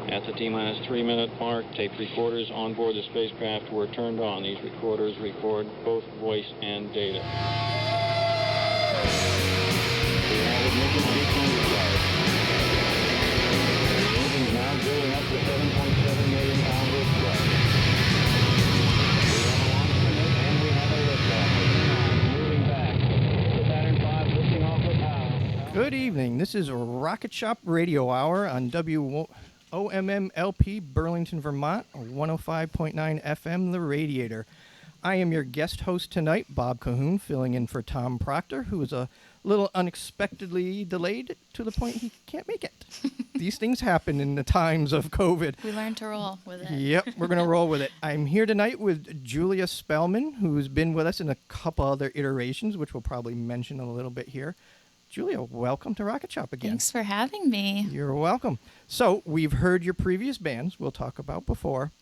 At the T-minus 3-minute mark, tape recorders on board the spacecraft were turned on. These recorders record both voice and data. We have ignition sequence start. The engine's now building up to 7.7 million pounds of thrust. We have a launch commit and we have a liftoff. Moving back. The Saturn V lifting off with power. Good evening. This is Rocket Shop Radio Hour on WOMMLP Burlington, Vermont, 105.9 FM, The Radiator. I am your guest host tonight, Bob Cahoon, filling in for Tom Proctor, who is a little unexpectedly delayed to the point he can't make it. These things happen in the times of COVID. We learned to roll with it. Yep, we're going to roll with it. I'm here tonight with Julia Spelman, who's been with us in a couple other iterations, which we'll probably mention a little bit here. Julia, welcome to Rocket Shop again. Thanks for having me. You're welcome. So, we've heard your previous bands we'll talk about before.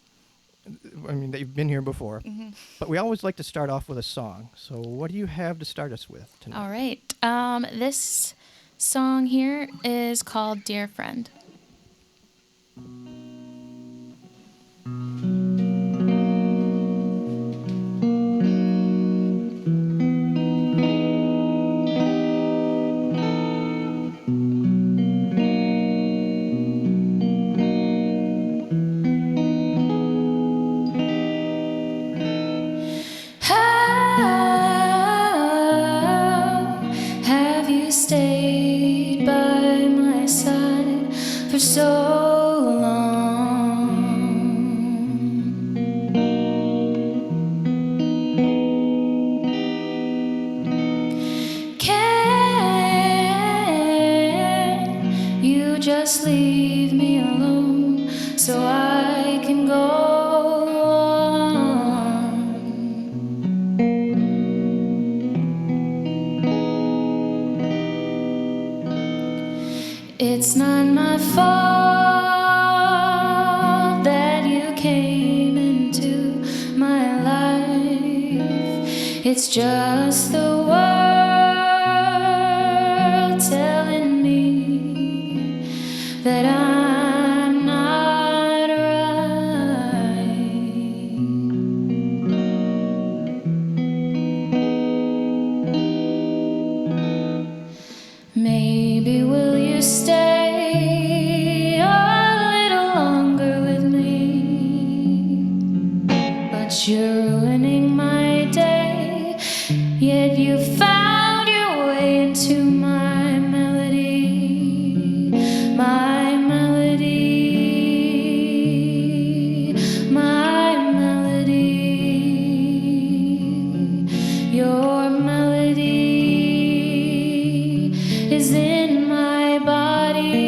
I mean, they've been here before. Mm-hmm. But we always like to start off with a song. So, what do you have to start us with tonight? All right. This song here is called Dear Friend. For so long, can you just leave me alone so I can go on? It's not my fault that you came into my life. It's just the world telling me that I'm not right. Maybe will you stay you're ruining my day, yet you found your way into my melody, my melody, my melody. Your melody is in my body.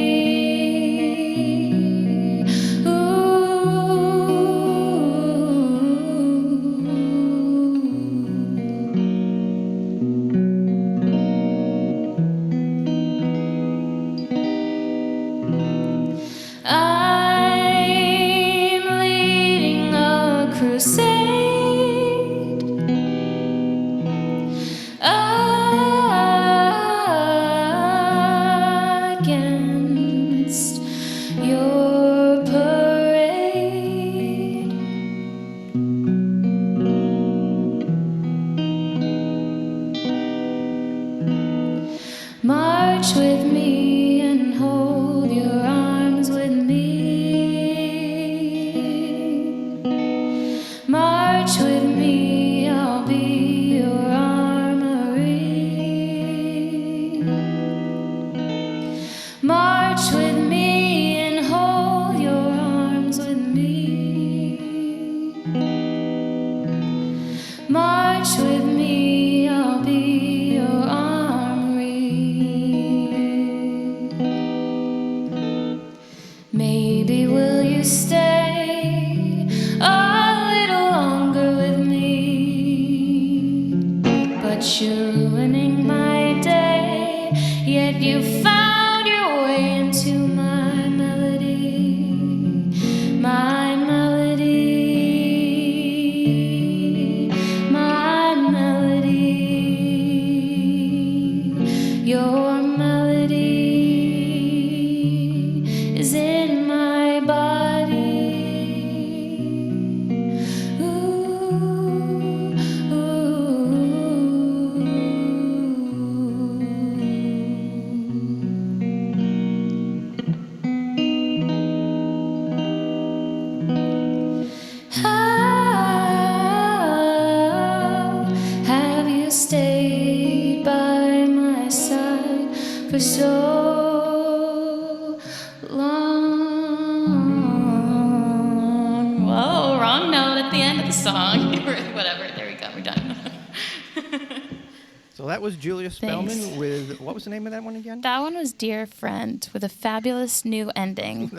March with me and hold your arms with me. March with me, I'll be your armory. March with me and hold your arms with me. March with me, I'll be your armory. Maybe will you stay a little longer with me? But you're ruining my day, yet you found your way into my melody, my melody, my melody. Your melody is in my body. for so long. Whoa, wrong note at the end of the song. Whatever, there we go, we're done. So that was Julia Spelman Thanks. with, what was the name of that one again? That one was Dear Friend with a fabulous new ending.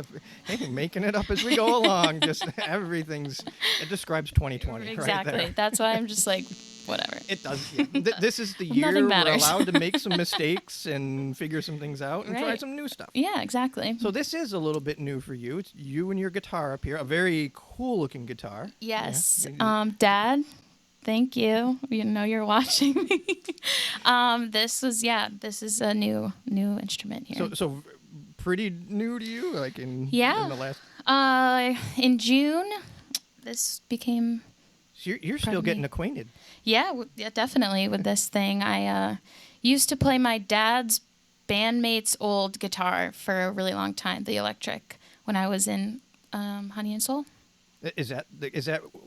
Hey, making it up as we go along. Just everything's, it describes 2020 Exactly. right there. That's why I'm just like, whatever. It does. Yeah. This is the year Nothing we're matters. allowed to make some mistakes and figure some things out and try Right. some new stuff. Yeah, exactly. So this is a little bit new for you. It's you and your guitar up here, a very cool looking guitar. Yes. Yeah. Dad, thank you. You know you're watching me. This is a new instrument here. So pretty new to you, like in Yeah. the last. In June, this became So you're still Pardon getting me. acquainted. yeah, definitely with this thing. I used to play my dad's bandmate's old guitar for a really long time, the electric, when I was in Honey and Soul. Is that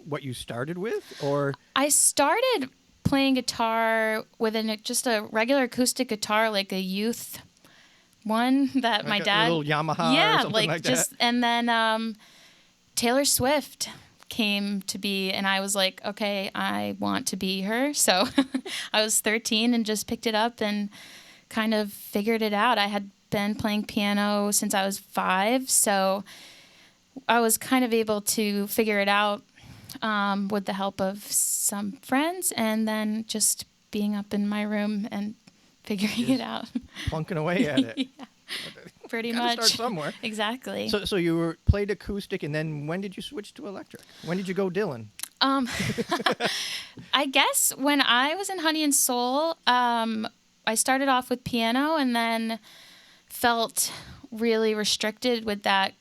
what you started with, or I started playing guitar with just a regular acoustic guitar, like a youth one that my like dad. a little Yamaha yeah, or something like just that? and then Taylor Swift came to be, and I was like, okay, I want to be her. So I was 13 and just picked it up and kind of figured it out. I had been playing piano since I was 5, so I was kind of able to figure it out with the help of some friends, and then just being up in my room and figuring it out. plunking away at it? Yeah, pretty Gotta much. start somewhere. Exactly. So you played acoustic, and then when did you switch to electric? When did you go Dylan? I guess when I was in Honey and Soul, I started off with piano and then felt really restricted with that,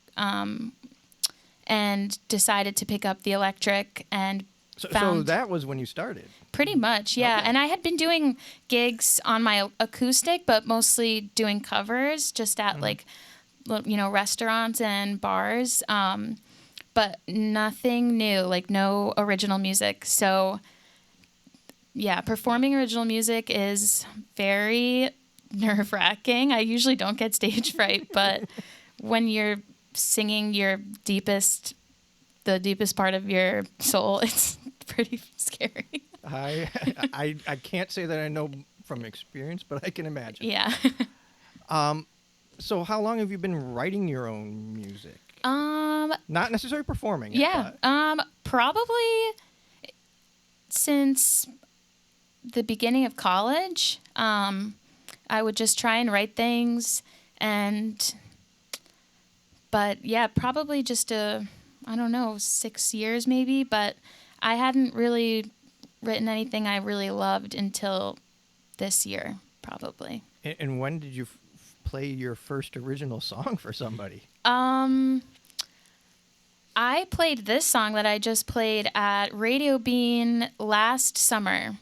and decided to pick up the electric and So found that was when you started. pretty much, yeah. Okay. And I had been doing gigs on my acoustic, but mostly doing covers just at like, restaurants and bars. But nothing new, like no original music. So yeah, performing original music is very nerve-wracking. I usually don't get stage fright, but when you're singing the deepest part of your soul, it's pretty scary. I can't say that I know from experience, but I can imagine. Yeah. So how long have you been writing your own music? Not necessarily performing. Yeah. But Probably since the beginning of college. I would just try and write things, but yeah, probably just I don't know, 6 years maybe, but I hadn't really written anything I really loved until this year, probably. and when did you play your first original song for somebody? I played this song that I just played at Radio Bean last summer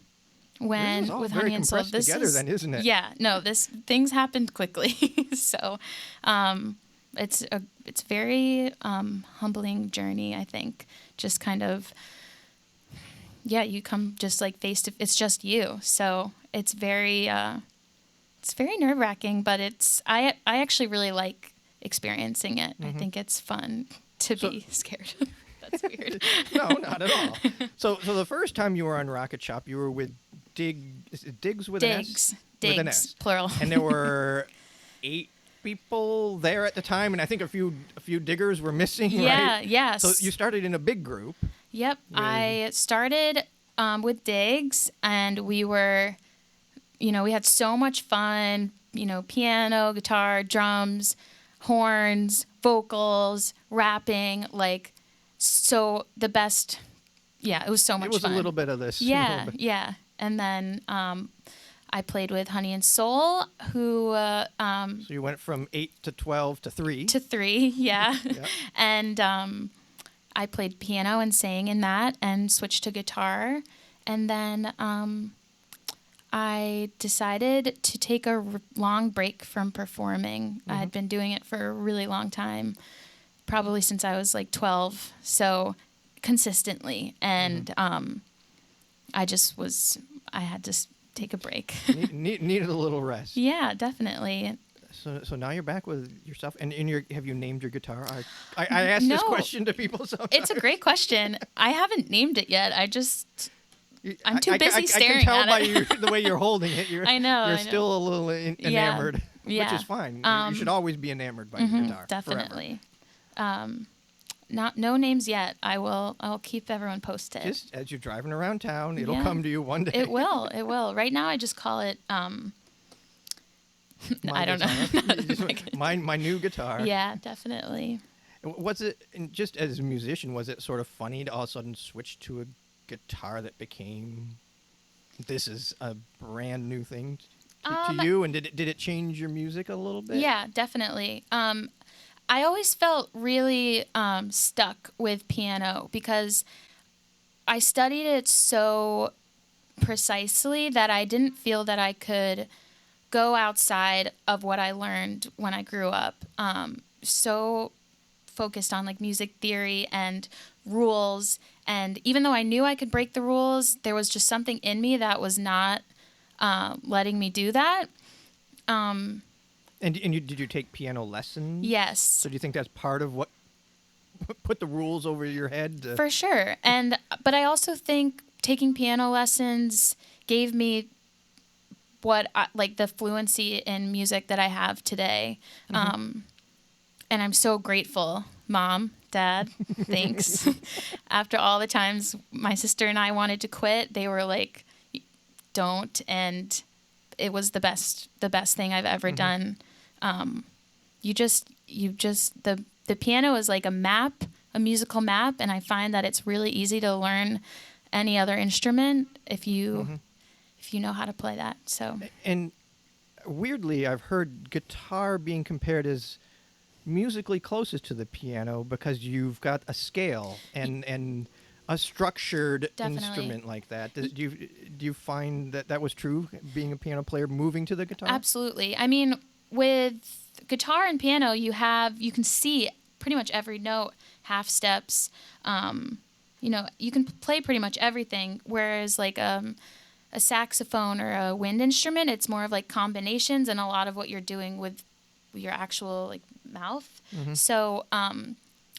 when This is all with very Honey and Soul. compressed together then, isn't it? Yeah, no, things happened quickly. So, it's very humbling journey, I think. Just kind of you come just like face to, it's just you. So, it's very nerve-wracking, but I actually really like experiencing it. I think it's fun to be scared. That's weird. No, not at all. So the first time you were on Rocket Shop, you were with Diggs with an S? With an S. Plural. And there were 8 people there at the time, and I think a few diggers were missing, right? Yes. So you started in a big group. Yep. I started with Diggs, and we were, we had so much fun, piano, guitar, drums, horns, vocals, rapping, so the best. Yeah, it was so much It was fun. a little bit of this. Yeah, yeah. And then I played with Honey and Soul, who So you went from 8 to 12 to 3. to 3, yeah. Yeah. And I played piano and sang in that and switched to guitar. And then I decided to take a long break from performing. I had been doing it for a really long time, probably since I was 12, so consistently. And I had to take a break. Needed a little rest. Yeah, definitely. So now you're back with yourself, and have you named your guitar? I ask this No. question to people sometimes. It's a great question. I haven't named it yet. I'm too busy I staring can tell at by it. the way you're holding it. I know. You're still a little enamored, Yeah. which is fine. You should always be enamored by your guitar. Definitely. No names yet. I'll keep everyone posted. Just as you're driving around town, it'll Yeah. come to you one day. It will. It will. Right now, I just call it. I don't know. My new guitar. Yeah, definitely. Was it, and just as a musician, was it sort of funny to all of a sudden switch to a guitar that became, this is a brand new thing to you? And did it change your music a little bit? Yeah, definitely. I always felt really stuck with piano because I studied it so precisely that I didn't feel that I could go outside of what I learned when I grew up. So focused on like music theory and rules, and even though I knew I could break the rules, there was just something in me that was not letting me do that. And did you take piano lessons? Yes. So do you think that's part of what put the rules over your head? For sure. But I also think taking piano lessons gave me like the fluency in music that I have today. And I'm so grateful, Mom, Dad, thanks. After all the times my sister and I wanted to quit, they were like, don't. And it was the best thing I've ever done. The piano is like a map, a musical map. And I find that it's really easy to learn any other instrument if you know how to play that. So. And weirdly, I've heard guitar being compared as musically closest to the piano because you've got a scale and a structured instrument like that. Do you find that was true, being a piano player, moving to the guitar? Absolutely. I mean, with guitar and piano, you can see pretty much every note, half steps. You can play pretty much everything. Whereas like a saxophone or a wind instrument, it's more of like combinations and a lot of what you're doing with your actual like mouth. So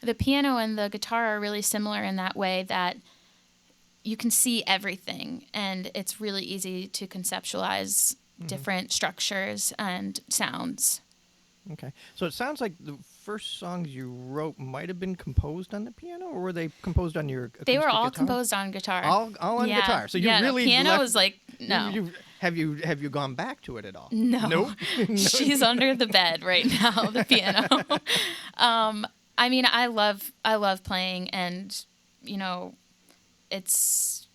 the piano and the guitar are really similar in that way that you can see everything and it's really easy to conceptualize different structures and sounds. Okay. So it sounds like the first songs you wrote might have been composed on the piano, or were they composed on your acoustic They were all guitar? composed on guitar. All on guitar. So you really the piano left, was like, no. Have you gone back to it at all? No. Nope. She's under the bed right now, the piano. I mean, I love playing, and it's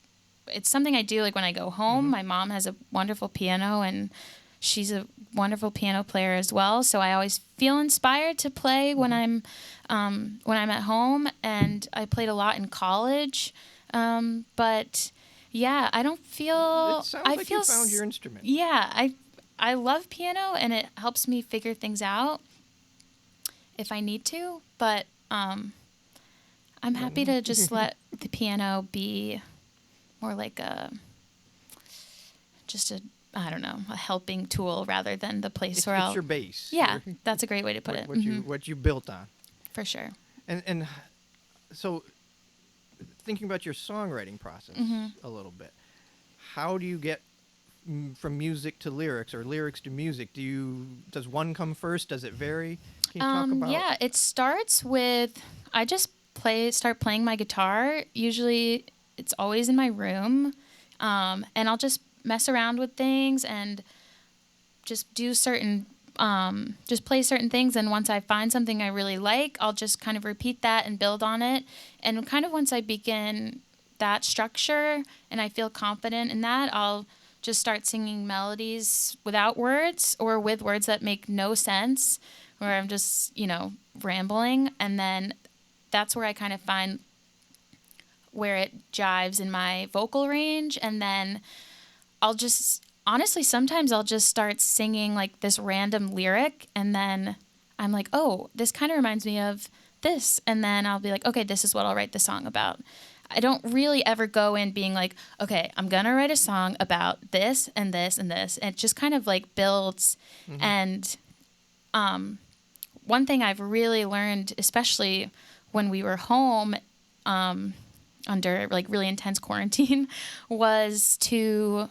something I do like when I go home. My mom has a wonderful piano, and she's a wonderful piano player as well. So I always feel inspired to play when I'm at home, and I played a lot in college. But yeah, I don't feel. It sounds like you found your instrument. Yeah, I love piano, and it helps me figure things out if I need to. But I'm happy to just let the piano be more like a helping tool rather than the place where it's your base. Yeah, that's a great way to put it. What you built on. For sure. And so, thinking about your songwriting process a little bit, how do you get from music to lyrics or lyrics to music? Does one come first? Does it vary? Can you talk about? Yeah, it starts with I just start playing my guitar. Usually, it's always in my room, and I'll just mess around with things and just do just play certain things. And once I find something I really like, I'll just kind of repeat that and build on it. And kind of once I begin that structure and I feel confident in that, I'll just start singing melodies without words or with words that make no sense, where I'm just, rambling. And then that's where I kind of find where it jives in my vocal range. And then sometimes I'll just start singing like this random lyric, and then I'm like, oh, this kind of reminds me of this. And then I'll be like, okay, this is what I'll write the song about. I don't really ever go in being like, okay, I'm going to write a song about this and this and this. And it just kind of like builds. And one thing I've really learned, especially when we were home under like really intense quarantine, was to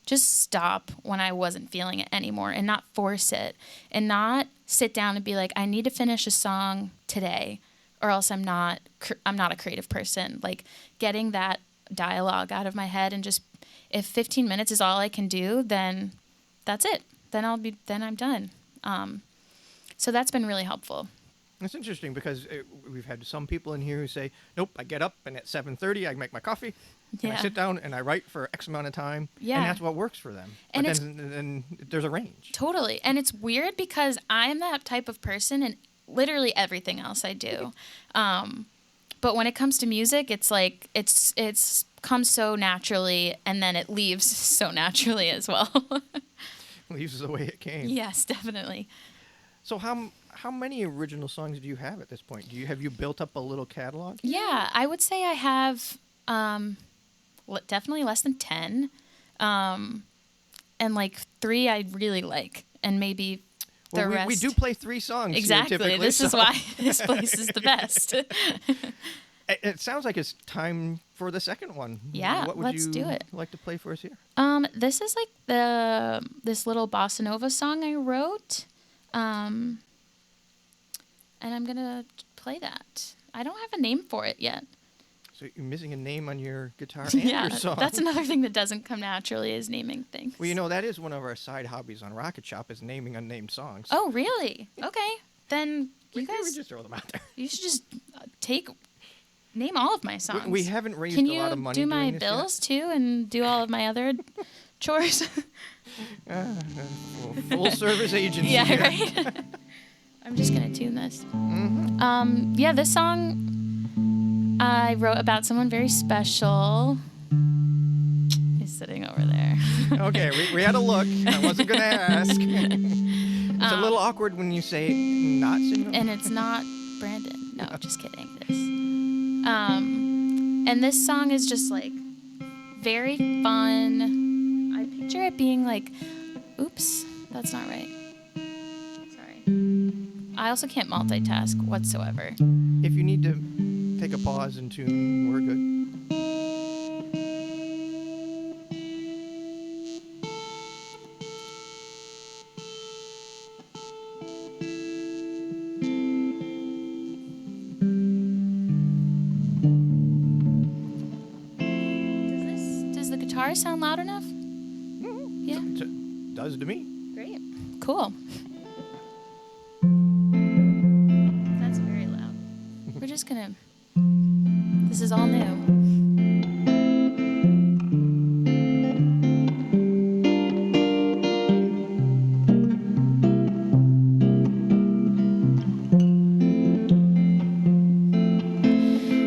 just stop when I wasn't feeling it anymore and not force it and not sit down and be like, I need to finish a song today or else I'm not a creative person. Like getting that dialogue out of my head and just, if 15 minutes is all I can do, then that's it. Then I'm done. So that's been really helpful. It's interesting because we've had some people in here who say, nope, I get up and at 7:30 I make my coffee and I sit down and I write for X amount of time. Yeah. And that's what works for them. And but then there's a range. Totally. And it's weird because I'm that type of person in literally everything else I do. But when it comes to music, it's like it's comes so naturally and then it leaves so naturally as well. Leaves the way it came. Yes, definitely. So how many original songs do you have at this point? Have you built up a little catalog? Yeah, I would say I have definitely less than 10. And like 3 I really like, and maybe the rest. We do play 3 songs. Exactly. Here, typically, this is why this place is the best. It sounds like it's time for the second one. Yeah, what would let's you do it. like to play for us here? This is like this little bossa nova song I wrote. And I'm gonna play that. I don't have a name for it yet. So you're missing a name on your guitar and Yeah, your song. that's another thing that doesn't come naturally is naming things. Well, that is one of our side hobbies on Rocket Shop is naming unnamed songs. Oh, really? Okay. Then we you guys just throw them out there. you should just name all of my songs. We haven't raised Can a lot of money. you do my doing this bills too and do all of my other chores? Full service agency. Yeah, here. right. I'm just gonna tune this. Mm-hmm. Yeah, this song I wrote about someone very special. He's sitting over there. Okay, we had a look. I wasn't gonna ask. It's a little awkward when you say not sitting. And it's not Brandon. No, just kidding. And this song is just like very fun. I picture it being like, oops, that's not right. Sorry. I also can't multitask whatsoever. If you need to take a pause and tune, we're good. Does the guitar sound loud enough? Yeah. It does to me. Great. Cool. That's very loud. We're just gonna. This is all new.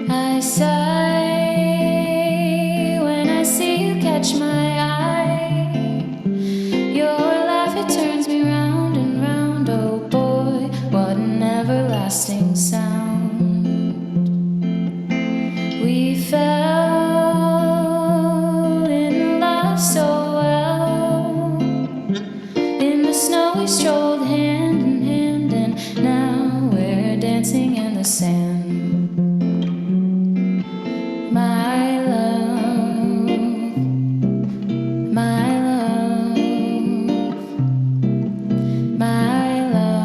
I sigh when I see you catch my eye. Your laugh, it turns me round and round. Oh boy, what an everlasting sound. We fell in love so well. In the snow we strolled hand in hand, and now we're dancing in the sand. My love, my love, my love.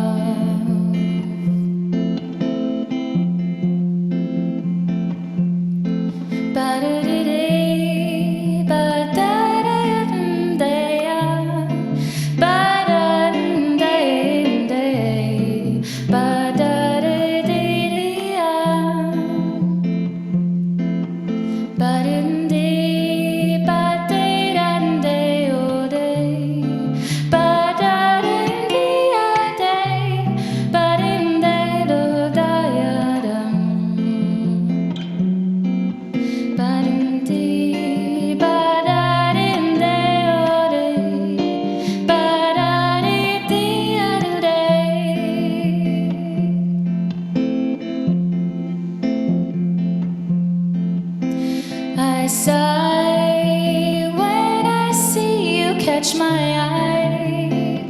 I sigh when I see you catch my eye.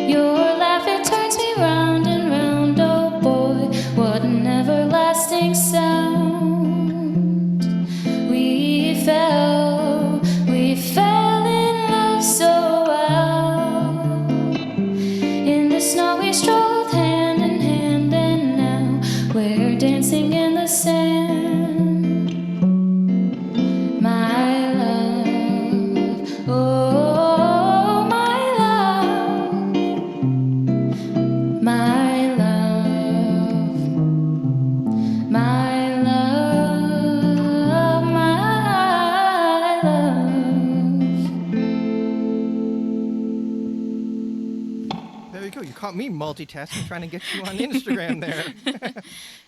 Your laugh, it turns me round and round, oh boy, what an everlasting sound. We fell in love so well. In the snow we strolled hand in hand, and now we're dancing in the sand. My love, oh my love, my love, my love, my love. There you go. You caught me multitasking, trying to get you on Instagram there.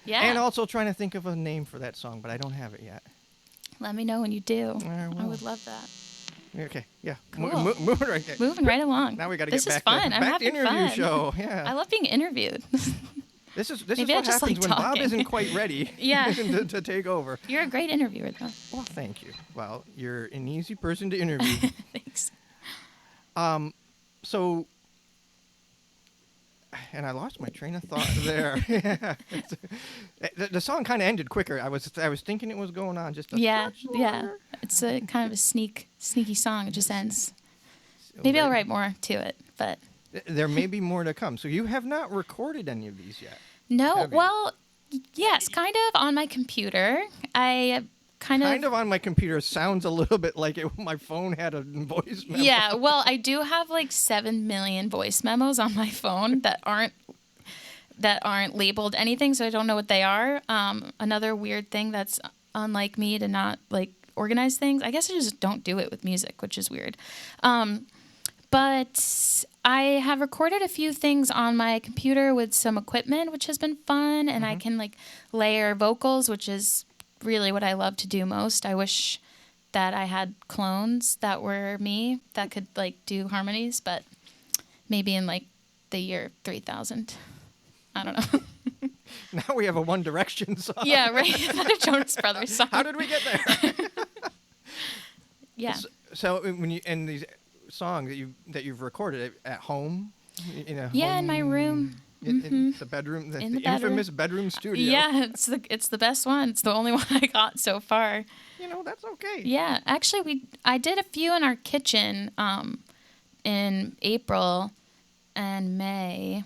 Yeah. And also trying to think of a name for that song, but I don't have it yet. Let me know when you do. I I will. would love that. Okay, yeah. Cool. Moving right there. Moving right along. Now we got to This get is back fun. to I'm back to having interview fun. show. Yeah. I love being interviewed. This is Maybe I what just happens like when Bob talking. isn't quite ready Yeah. to take over. You're a great interviewer, though. Well, thank you. Well, you're an easy person to interview. Thanks. So, and I lost my train of thought there. Yeah. The song kind of ended quicker. I was thinking it was going on just a Yeah, touch yeah. longer. It's a kind of a sneaky song. It just ends. Maybe I'll write more to it, but There may be more to come. So you have not recorded any of these yet. no. Have you? Well, yes, kind of on my computer. I kind Of on my computer sounds a little bit like my phone had a voice memo. Yeah, well, I do have like 7 million voice memos on my phone that aren't labeled anything, so I don't know what they are. Another weird thing that's unlike me to not like organize things. I guess I just don't do it with music, which is weird. But I have recorded a few things on my computer with some equipment, which has been fun, and I can like layer vocals, which is really what I love to do most. I wish that I had clones that were me that could like do harmonies, but maybe in like the year 3000. I don't know. Now we have a One Direction song. Yeah, right. Not a Jonas Brothers song. How did we get there? Yeah. So when you and these songs that you've recorded at home, Yeah, in my room. in the bedroom, In the the bedroom. infamous bedroom studio. Yeah, it's the best one. It's the only one I got so far. That's okay. Yeah, actually, I did a few in our kitchen in April and May.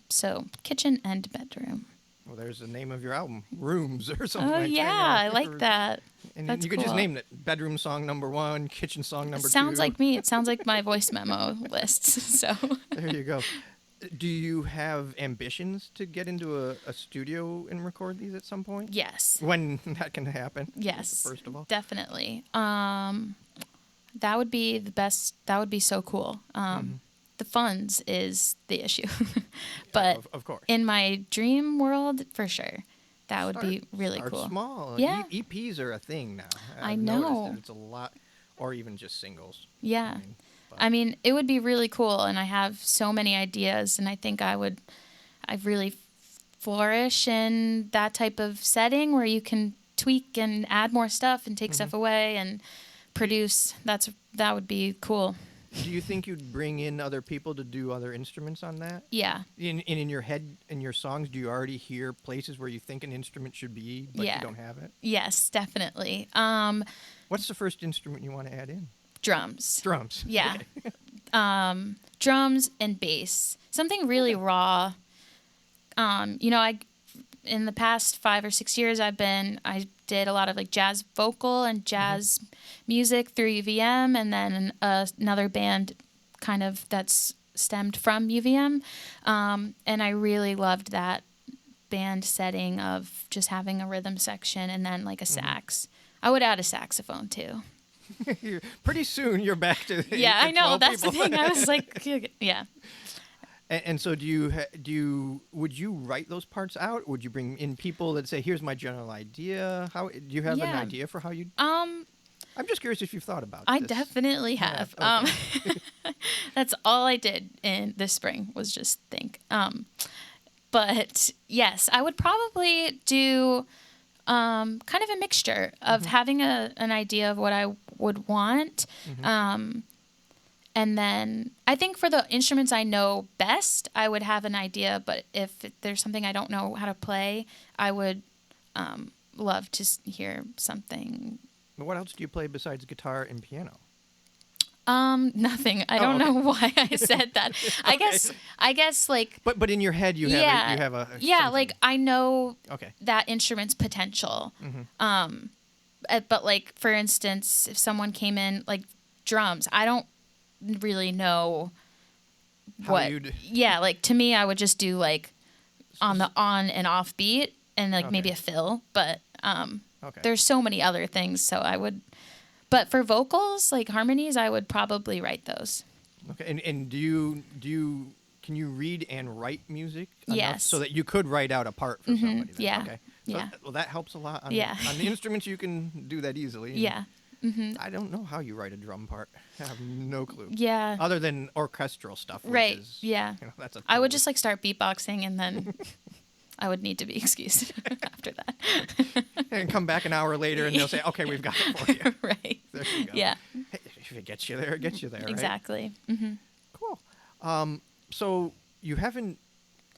So kitchen and bedroom. Well, there's the name of your album, Rooms or something. Oh like yeah, that. I like that. And That's you could just cool. name it bedroom song number 1, kitchen song number 2. Sounds like me. It sounds like my voice memo lists. So There you go. Do you have ambitions to get into a studio and record these at some point? yes, When that can happen? yes, First of all. definitely. That would be the best. That would be so cool. The funds is the issue, but Of course. in my dream world, for sure, that would be really Start cool. small. Yeah. EPs are a thing now. I I've noticed know. that it's a lot, or even just singles. Yeah. But I mean, it would be really cool, and I have so many ideas, and I think I really flourish in that type of setting where you can tweak and add more stuff and take stuff away and produce. That would be cool. do you think you'd bring in other people to do other instruments on that? Yeah. In your head, in your songs, do you already hear places where you think an instrument should be, but Yeah. you don't have it? Yes, definitely. What's the first instrument you want to add in? Drums. Drums. Yeah. Okay. Drums and bass. Something really raw. In the past 5 or 6 years, I did a lot of like jazz vocal and jazz music through UVM, and then another band kind of that's stemmed from UVM. And I really loved that band setting of just having a rhythm section and then like a sax. I would add a saxophone too. Pretty soon you're back to Yeah, I know. 12 That's the people. thing. I was like, yeah. And so would you write those parts out? Would you bring in people that say, "Here's my general idea"? How do you have an Yeah. idea for how you? I'm just curious if you've thought about I this. definitely have. Okay. That's all I did in this spring was just think. But yes, I would probably do kind of a mixture of having an idea of what I would want. And then I think for the instruments I know best, I would have an idea. But if there's something I don't know how to play, I would love to hear something. But what else do you play besides guitar and piano? Nothing. I don't know why I said that. I guess like. But in your head you have a something. Like I know Okay. that instrument's potential. But like for instance, if someone came in like drums, I don't really know How what. you'd- Yeah, like to me, I would just do like on the on and off beat and like maybe a fill. But Okay. there's so many other things, so I would. But for vocals, like harmonies, I would probably write those. Okay. And can you read and write music enough Yes. so that you could write out a part for somebody? Then? Yeah. Okay. So, Yeah. Well, that helps a lot. On Yeah. on the instruments, you can do that easily. and Yeah. I don't know how you write a drum part. I have no clue. Yeah. Other than orchestral stuff. Which Right. Is, Yeah. That's a I would totally- just like start beatboxing and then I would need to be excused after that. and come back an hour later and they'll say, "Okay, we've got it for you." Right. There you go. Yeah. Hey, if it gets you there, it gets you there. Right? Exactly. Cool. So you haven't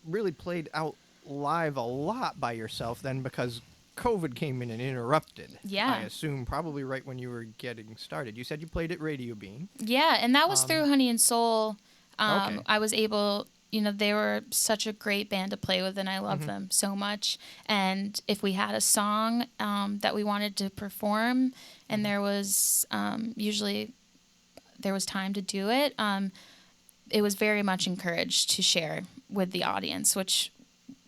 really played out live a lot by yourself then, because COVID came in and interrupted. Yeah. I assume probably right when you were getting started. You said you played at Radio Bean. Yeah, and that was through Honey and Soul. Okay. I was able, they were such a great band to play with, and I love them so much. And if we had a song that we wanted to perform, and there was usually there was time to do it, it was very much encouraged to share with the audience, which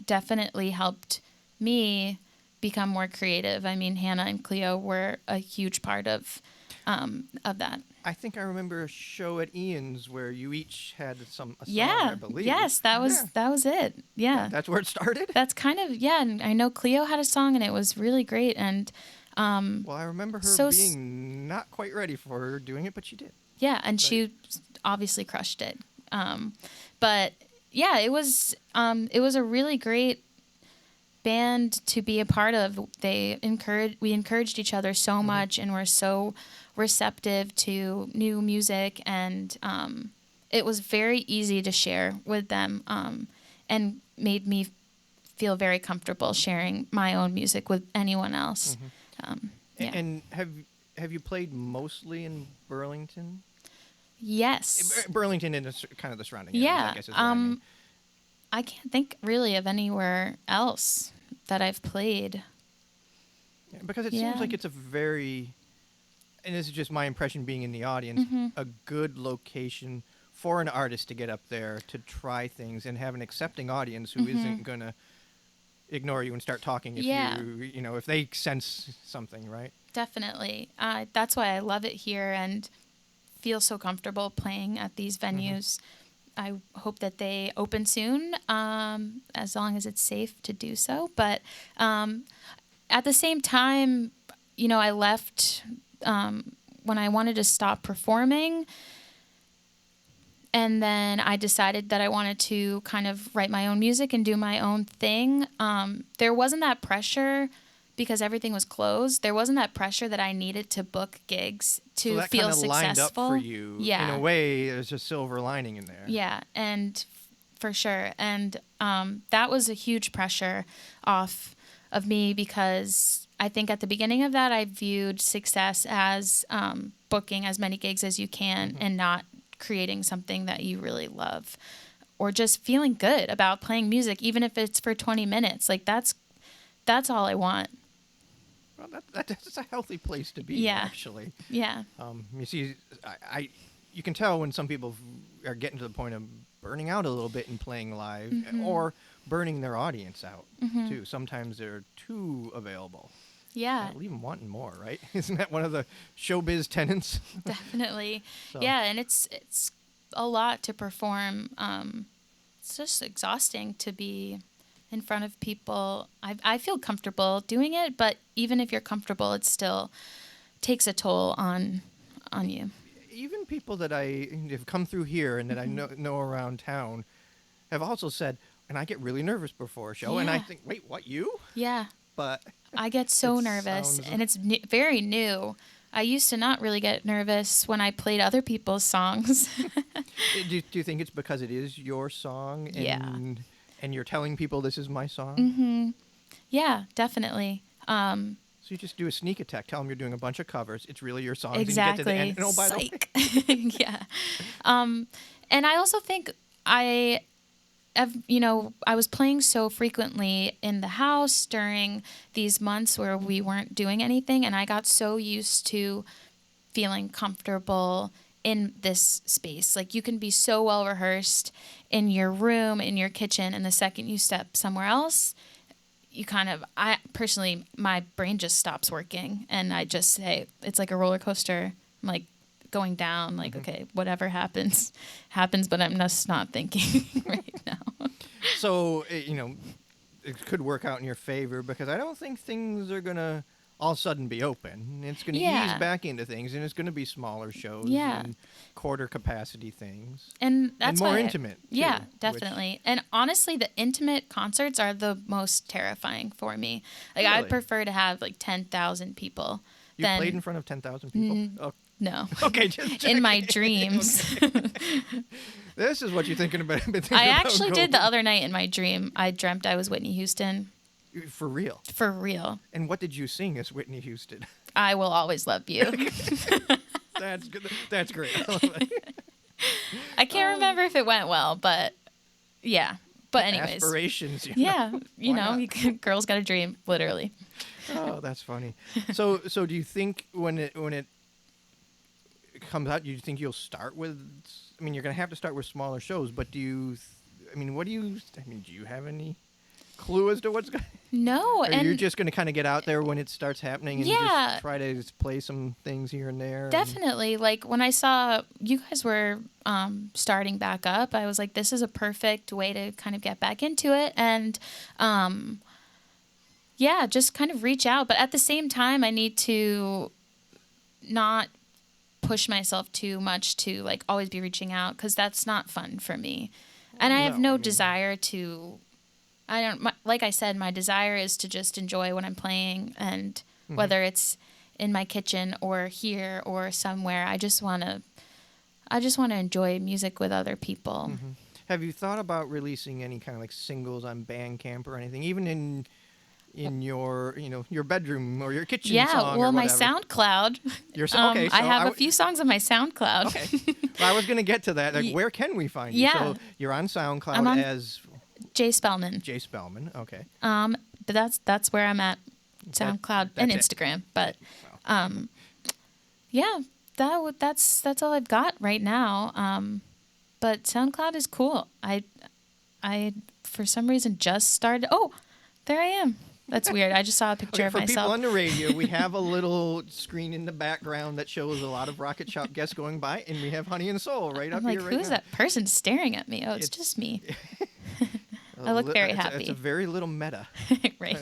definitely helped me become more creative. I mean, Hannah and Cleo were a huge part of that. I think I remember a show at Ian's where you each had a song, Yeah. I believe. Yes, that was it. Yeah. That's where it started? That's kind of and I know Cleo had a song and it was really great, and Well, I remember her so being not quite ready for doing it, but she did. yeah, and she obviously crushed it. But yeah, it was a really great band to be a part of. We encouraged each other so much, and we're so receptive to new music, and it was very easy to share with them, and made me feel very comfortable sharing my own music with anyone else. Yeah. And have you played mostly in Burlington? Yes. Burlington and kind of the surrounding areas, Yeah. I guess is what I mean. I can't think really of anywhere else that I've played. Yeah, because it Yeah. seems like it's a very, and this is just my impression being in the audience, a good location for an artist to get up there to try things and have an accepting audience who isn't going to ignore you and start talking if Yeah. if they sense something, right? Definitely. That's why I love it here and feel so comfortable playing at these venues. I hope that they open soon, as long as it's safe to do so. But at the same time, I left when I wanted to stop performing. And then I decided that I wanted to kind of write my own music and do my own thing. There wasn't that pressure because everything was closed. There wasn't that pressure that I needed to book gigs to So that feel kind of lined up successful. for you. Yeah. In a way, there's a silver lining in there. Yeah, and for sure. And that was a huge pressure off of me because I think at the beginning of that, I viewed success as booking as many gigs as you can and not creating something that you really love or just feeling good about playing music, even if it's for 20 minutes. Like that's all I want. Well, that's a healthy place to be, Yeah. actually. Yeah. You see, you can tell when some people are getting to the point of burning out a little bit in playing live or burning their audience out, too. Sometimes they're too available. Yeah. Leave them wanting more, right? Isn't that one of the showbiz tenets? Definitely. So- Yeah, and it's a lot to perform. It's just exhausting to be in front of people. I feel comfortable doing it, but even if you're comfortable, it still takes a toll on you. Even people that I have come through here and that I know around town have also said, and I get really nervous before a show, and I Yeah. think, wait, what, you? Yeah. But I get so It nervous, sounds- and it's very new. I used to not really get nervous when I played other people's songs. Do you think it's because it is your song and Yeah. and you're telling people this is my song? Yeah, definitely. So you just do a sneak attack. Tell them you're doing a bunch of covers. It's really your songs. Exactly. And you get to the end. And oh, by the way, Psych. Yeah. And I also think I was playing so frequently in the house during these months where we weren't doing anything, and I got so used to feeling comfortable in this space. Like, you can be so well rehearsed in your room, in your kitchen, and the second you step somewhere else, I personally, my brain just stops working, and I just say, it's like a roller coaster. I'm like going down, like, okay, whatever happens, but I'm just not thinking right now. so it could work out in your favor because I don't think things are gonna all of a sudden be open. It's gonna Yeah. ease back into things, and it's gonna be smaller shows Yeah. and quarter capacity things. And that's more why intimate, too, Yeah, which- definitely. And honestly, the intimate concerts are the most terrifying for me. Like, Really? I'd prefer to have like 10,000 people You than played in front of 10,000 people. Oh, no. okay, just In my checking. dreams. This is what you're thinking about. been thinking I about actually going. did the other night in my dream. I dreamt I was Whitney Houston. For real. For real. And what did you sing as Whitney Houston? I will always love you. That's good. That's great. I love it. I can't remember if it went well, but yeah. But anyways. Aspirations. Yeah, Why not? girls got a dream, literally. Oh, that's funny. So do you think when it comes out, you think you'll start with? I mean, you're gonna have to start with smaller shows, but do you? What do you? I mean, do you have any clue as to what's going? No, Or and you're just gonna kind of get out there when it starts happening and Yeah. just try to just play some things here and there. definitely, like when I saw you guys were starting back up, I was like, this is a perfect way to kind of get back into it, and yeah, just kind of reach out. But at the same time, I need to not push myself too much to like always be reaching out, because that's not fun for me, and I have No, I no mean- desire to. Like I said, my desire is to just enjoy what I'm playing, and whether it's in my kitchen or here or somewhere, I just want to enjoy music with other people. Have you thought about releasing any kind of like singles on Bandcamp or anything, even in your your bedroom or your kitchen? Yeah, song well, or my whatever? SoundCloud. Okay, so I have a few songs on my SoundCloud. Okay, well, I was gonna get to that. Like, where can we find you? Yeah. So you're on SoundCloud I'm on- as Jay Spelman. Jay Spelman. Okay. But that's where I'm at. SoundCloud and that's it. Instagram. But yeah, that's all I've got right now. But SoundCloud is cool. I for some reason just started. Oh, there I am. That's weird. I just saw a picture Okay, of for people myself. on the radio, we have a little screen in the background that shows a lot of Rocket Shop guests going by, and we have Honey and Soul right I'm up like, here right who's now. that person staring at me? Oh, it's It's- just me. I look very It's happy. a very little meta. Right.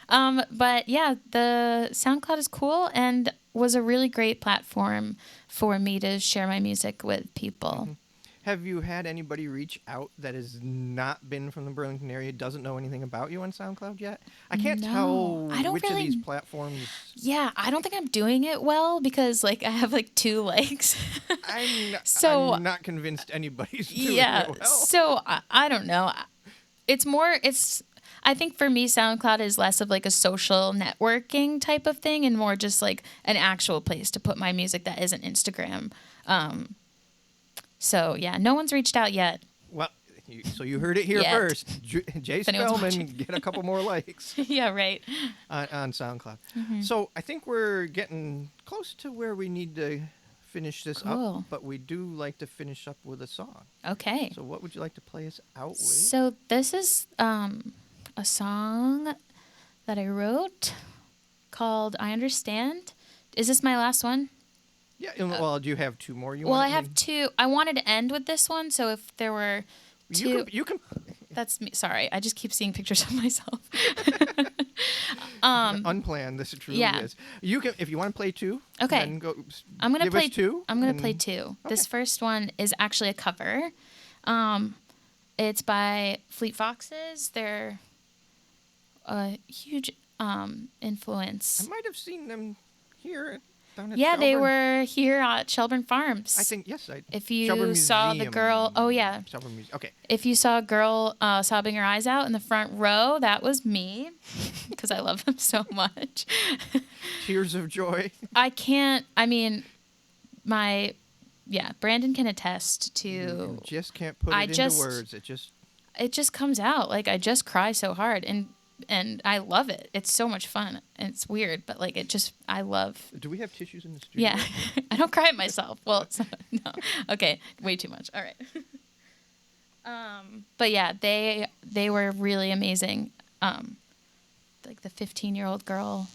But yeah, the SoundCloud is cool and was a really great platform for me to share my music with people. Have you had anybody reach out that has not been from the Burlington area, doesn't know anything about you on SoundCloud yet? I can't No, tell I don't which really- of these platforms. Yeah, I don't think I'm doing it well because like I have like 2 likes. I'm not convinced anybody's doing Yeah. it well. So I don't know. I think for me, SoundCloud is less of like a social networking type of thing and more just like an actual place to put my music that isn't Instagram. So yeah, no one's reached out yet. Well, so you heard it here Yet. first. Jay If anyone's Spellman, watching. get a couple more likes Yeah, right. on SoundCloud. Mm-hmm. So I think we're getting close to where we need to finish this Cool. up, but we do like to finish up with a song. Okay. So what would you like to play us out with? So this is a song that I wrote called "I Understand." Is this my last one? Yeah. Well, do you have 2 more? You Well, want? I have 2. I wanted to end with this one, so if there were 2, You can that's me. Sorry, I just keep seeing pictures of myself. unplanned. This truly yeah. is. You can if you want to play 2. Okay. Then go. I'm gonna give play us 2. I'm gonna and- play 2. This Okay. first one is actually a cover. It's by Fleet Foxes. They're a huge influence. I might have seen them here down at Yeah, they Shelburne. were here at Shelburne Farms. I think, yes. If Shelburne you saw the Museum. girl, oh yeah. Shelburne Museum. Okay. If you saw a girl sobbing her eyes out in the front row, that was me, because I love them so much. Tears of joy. I can't. I mean, Brandon can attest to. You just can't put I it just- into words. It just comes out. Like, I just cry so hard, and I love it. It's so much fun. And it's weird, but like I love. Do we have tissues in the studio? Yeah, I don't cry at myself. Well, no. Okay, way too much. All right. But yeah, they were really amazing. Like the 15-year-old girl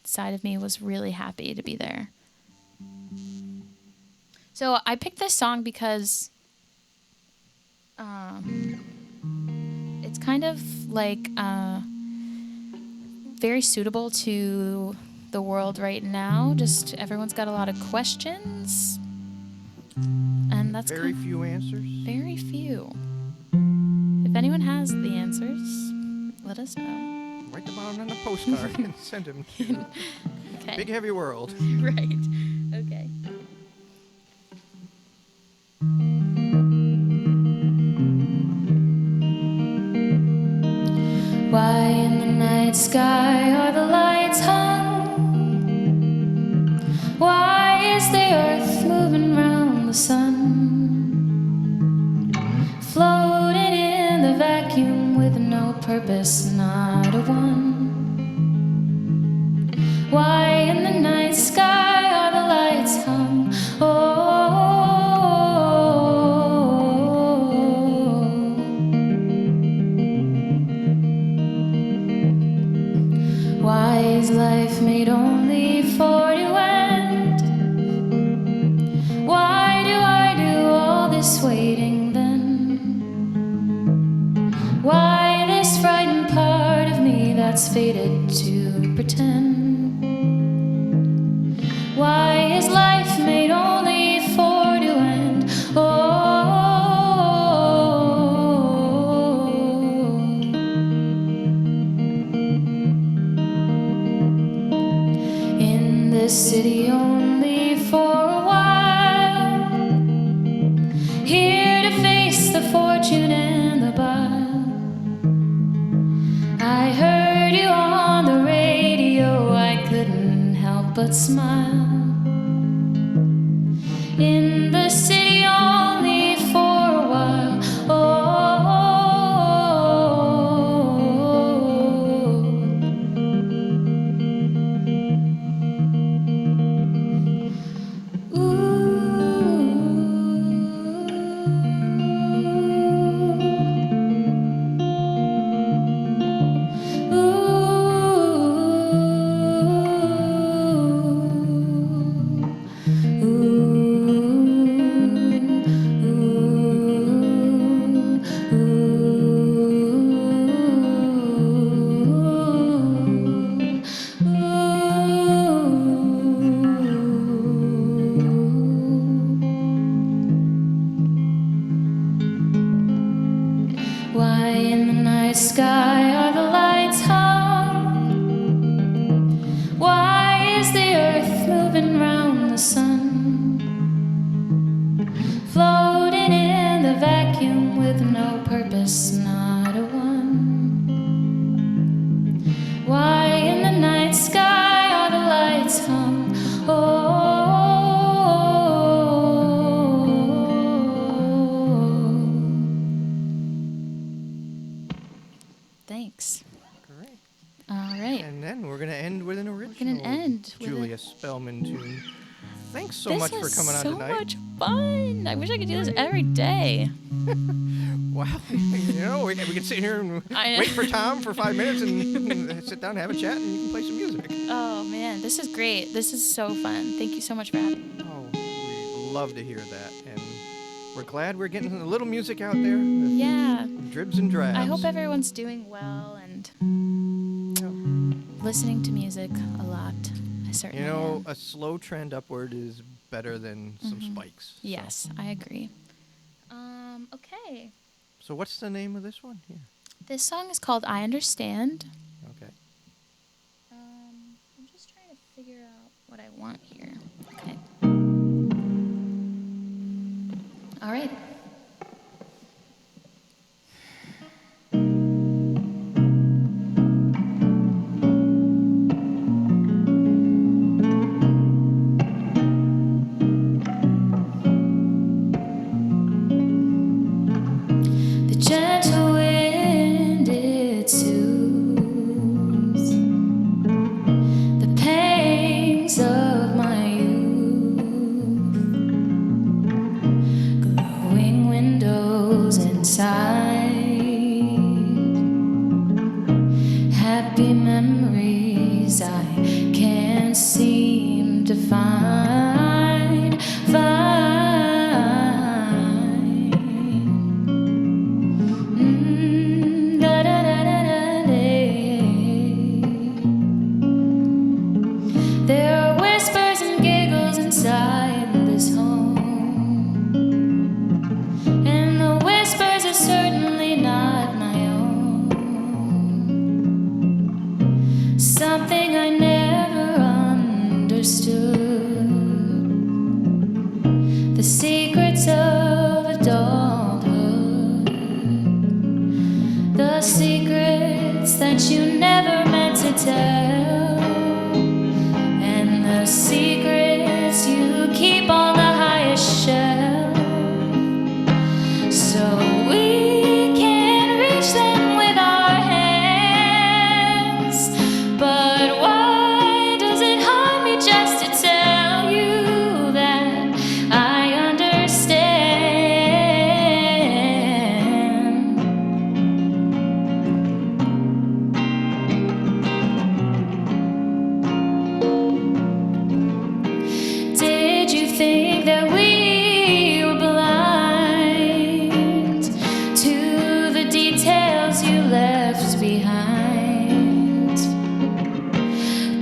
side of me was really happy to be there. So I picked this song because it's kind of like very suitable to the world right now. Just everyone's got a lot of questions, and that's Very few answers. very few. If anyone has the answers, let us know. Write them out on a postcard and send them. Okay. Big heavy world. Right. Okay. Why in the night sky are the lights hung? Why is the earth moving round the sun? Floating in the vacuum with no purpose, not a one. Why in the night sky are the lights hung? Why is life made only for to end? Why do I do all this waiting then? Why this frightened part of me that's fated to pretend? Why is life made only for to end? In this city only for a while, here to face the fortune and the bile. I heard you on the radio, I couldn't help but smile. In the city only for a while. Why in the night sky are the lights hung? Why is the earth moving round the sun? Floating in the vacuum with no purpose, not a one. Why in the night sky are the lights hung? Thanks. Great. All right. And then we're going to end with an original end with Julia Spelman tune. Thanks so This much for was coming on so tonight. much fun. I wish I could do this every day. Wow. You know, we can sit here and I know. wait for Tom for 5 minutes and sit down and have a chat and you can play some music. Oh man, this is great. This is so fun. Thank you so much for having me. Oh, we love to hear that. And we're glad we're getting a little music out there. Yeah. Dribs and drabs. I hope everyone's doing well and listening to music a lot. I certainly You know, am. a slow trend upward is better than some spikes. So. Yes, I agree. Okay. So what's the name of this one here? This song is called I Understand. Okay. figure out what I want here. Okay. All right. The gentle wind, it soothes the pangs of my youth. Glowing windows inside, happy memories I can't seem to find. There are whispers and giggles inside this home, and the whispers are certainly not my own. Something I never understood, the secrets of adulthood, the secrets that you never meant to tell, and the secrets you keep on the highest shelf, so we can reach them with our hands. But why does it harm me just to tell you that I understand? Did you think that we were blind to the details you left behind?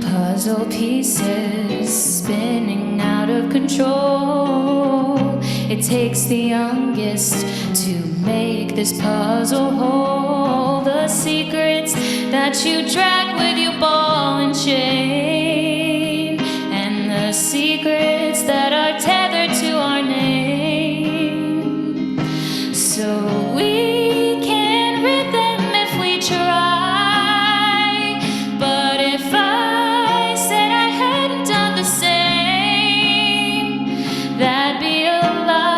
Puzzle pieces spinning out of control. It takes the youngest to make this puzzle whole. The secrets that you drag with you, ball and chain, and the secrets that are tethered to our name. So we can rid them if we try. But if I said I hadn't done the same, that'd be a lie.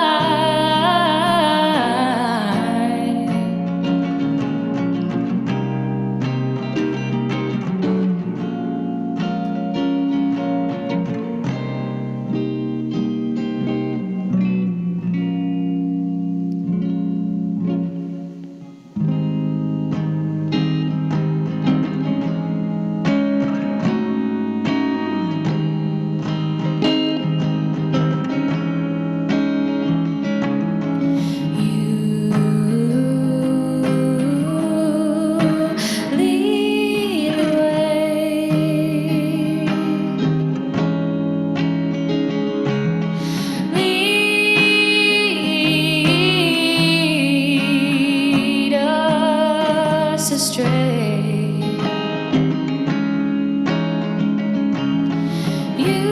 Lead us astray. You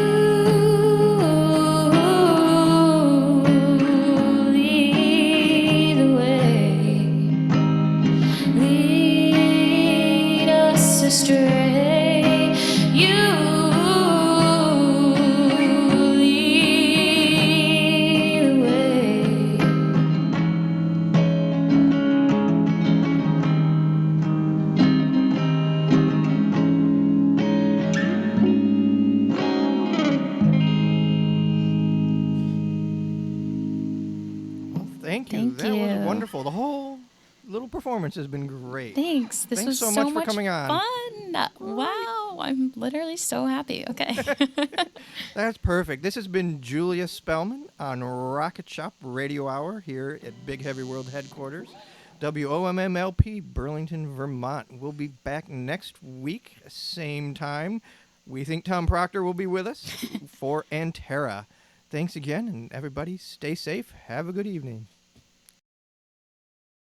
lead the way. Lead us astray. You lead the way. Well, thank you. Thank That was you. wonderful. The whole little performance has been great. Thanks. This Thanks was so so much for coming on. fun. Wow. I'm literally so happy. Okay. That's perfect. This has been Julia Spelman on Rocket Shop Radio Hour here at Big Heavy World Headquarters, WOMMLP, Burlington, Vermont. We'll be back next week, same time. We think Tom Proctor will be with us for Antera. Thanks again, and everybody stay safe. Have a good evening.